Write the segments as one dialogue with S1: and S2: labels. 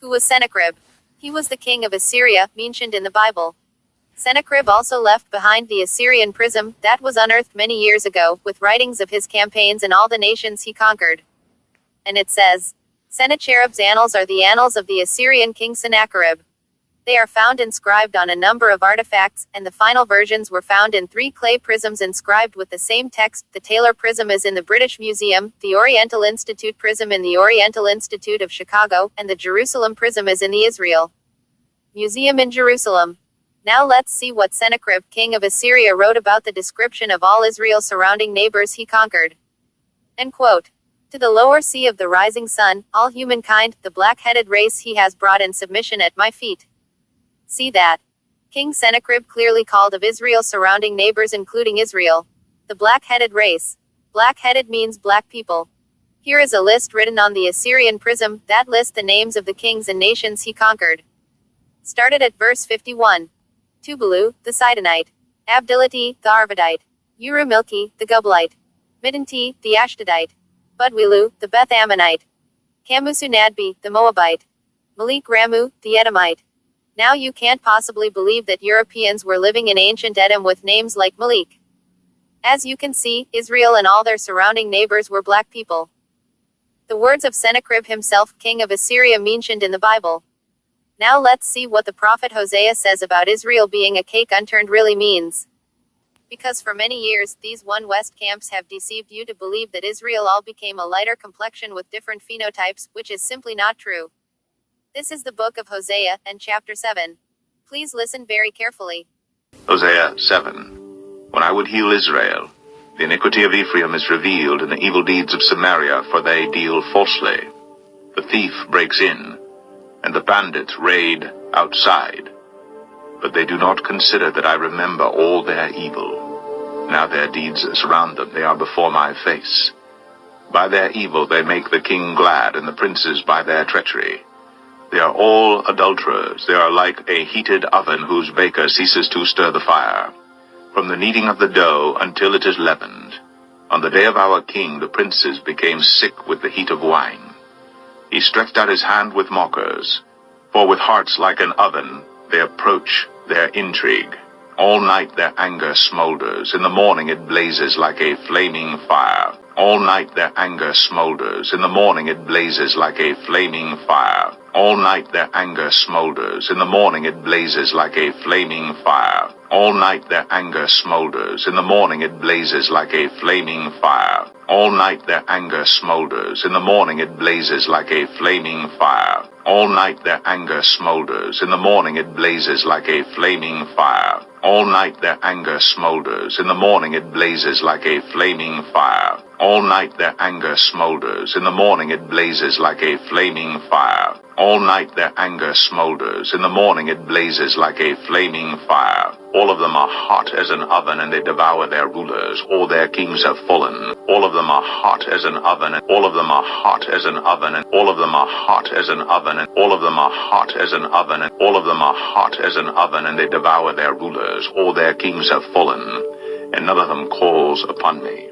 S1: Who was Sennacherib? He was the king of Assyria, mentioned in the Bible. Sennacherib also left behind the Assyrian prism, that was unearthed many years ago, with writings of his campaigns in all the nations he conquered. And it says, Sennacherib's annals are the annals of the Assyrian king Sennacherib. They are found inscribed on a number of artifacts, and the final versions were found in 3 clay prisms inscribed with the same text. The Taylor prism is in the British Museum, the Oriental Institute prism in the Oriental Institute of Chicago, and the Jerusalem prism is in the Israel Museum in Jerusalem. Now let's see what Sennacherib, king of Assyria, wrote about the description of all Israel's surrounding neighbors he conquered. End quote. To the lower sea of the rising sun, all humankind, the black-headed race he has brought in submission at my feet. See that. King Sennacherib clearly called of Israel's surrounding neighbors including Israel. The black-headed race. Black-headed means black people. Here is a list written on the Assyrian prism, that lists the names of the kings and nations he conquered. Started at verse 51. Tubalu, the Sidonite. Abdilati, the Arvadite. Urumilki, the Gublite. Midanti, the Ashdodite. Budwilu, the Beth Ammonite. Kamusunadbi, the Moabite. Malik Ramu, the Edomite. Now you can't possibly believe that Europeans were living in ancient Edom with names like Malik. As you can see, Israel and all their surrounding neighbors were black people. The words of Sennacherib himself, king of Assyria, mentioned in the Bible. Now let's see what the prophet Hosea says about Israel being a cake unturned really means. Because for many years, these One West camps have deceived you to believe that Israel all became a lighter complexion with different phenotypes, which is simply not true. This is the book of Hosea, and chapter 7. Please listen very carefully.
S2: Hosea 7. When I would heal Israel, the iniquity of Ephraim is revealed in the evil deeds of Samaria, for they deal falsely. The thief breaks in, and the bandit raid outside. But they do not consider that I remember all their evil. Now their deeds surround them, they are before my face. By their evil they make the king glad, and the princes by their treachery. They are all adulterers. They are like a heated oven whose baker ceases to stir the fire, from the kneading of the dough until it is leavened. On the day of our king the princes became sick with the heat of wine. He stretched out his hand with mockers, for with hearts like an oven they approach their intrigue. All night their anger smolders. In the morning it blazes like a flaming fire. All night their anger smolders. In the morning it blazes like a flaming fire. All night their anger smolders. In the morning it blazes like a flaming fire. All night their anger smolders. In the morning it blazes like a flaming fire. All night their anger smolders. In the morning it blazes like a flaming fire. All night their anger smolders. In the morning it blazes like a flaming fire. All night their anger smolders. In the morning it blazes like a flaming fire. All night their anger smolders. In the morning it blazes like a flaming fire. All night their anger smolders. In the morning it blazes like a flaming fire. All of them are hot as an oven, and they devour their rulers. All their kings have fallen. All of them are hot as an oven, and all of them are hot as an oven, and all of them are hot as an oven, and all of them are hot as an oven, and all of them are hot as an oven, and they devour their rulers. All their kings have fallen, and none of them calls upon me.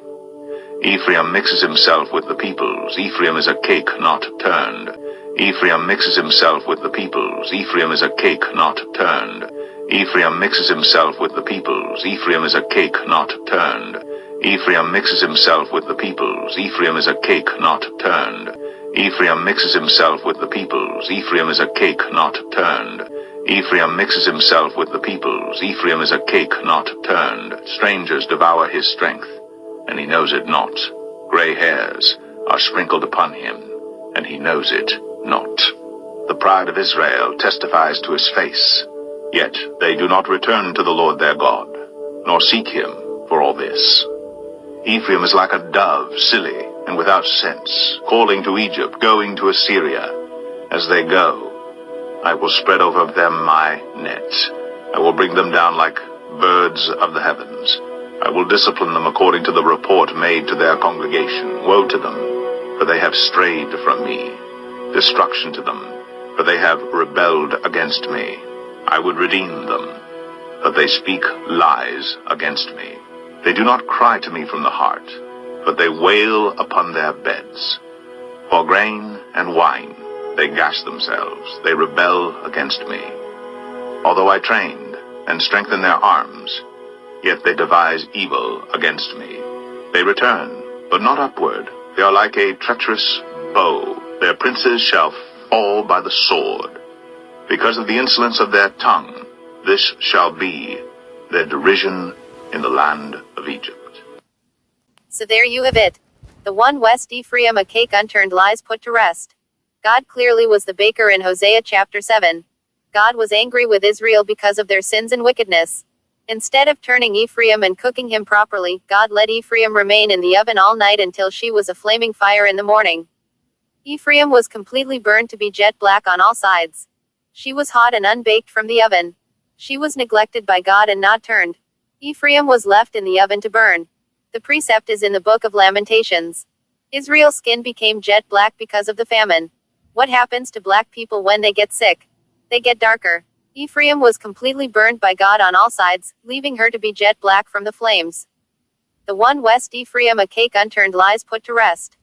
S2: Ephraim mixes himself with the peoples. Ephraim is a cake not turned. Ephraim mixes himself with the peoples. Ephraim is a cake not turned. Ephraim mixes himself with the peoples. Ephraim is a cake not turned. Ephraim mixes himself with the peoples. Ephraim is a cake not turned. Ephraim mixes himself with the peoples. Ephraim is a cake not turned. Ephraim mixes himself with the peoples. Ephraim is a cake not turned. Strangers devour his strength, and he knows it not. Gray hairs are sprinkled upon him, and he knows it not. The pride of Israel testifies to his face, yet they do not return to the Lord their God, nor seek him for all this. Ephraim is like a dove, silly and without sense, calling to Egypt, going to Assyria. As they go, I will spread over them my net. I will bring them down like birds of the heavens. I will discipline them according to the report made to their congregation. Woe to them, for they have strayed from me. Destruction to them, for they have rebelled against me. I would redeem them, but they speak lies against me. They do not cry to me from the heart, but they wail upon their beds. For grain and wine They gash themselves. They rebel against me. Although I trained and strengthened their arms, yet they devise evil against me. They return, but not upward. They are like a treacherous bow. Their princes shall fall by the sword. Because of the insolence of their tongue, this shall be their derision in the land of Egypt.
S1: So there you have it. The one West Ephraim, a cake unturned, lies put to rest. God clearly was the baker in Hosea chapter 7. God was angry with Israel because of their sins and wickedness. Instead of turning Ephraim and cooking him properly, God let Ephraim remain in the oven all night until she was a flaming fire in the morning. Ephraim was completely burned to be jet black on all sides. She was hot and unbaked from the oven. She was neglected by God and not turned. Ephraim was left in the oven to burn. The precept is in the book of Lamentations. Israel's skin became jet black because of the famine. What happens to black people when they get sick? They get darker. Ephraim was completely burned by God on all sides, leaving her to be jet black from the flames. The one West Ephraim, a cake unturned, lies put to rest.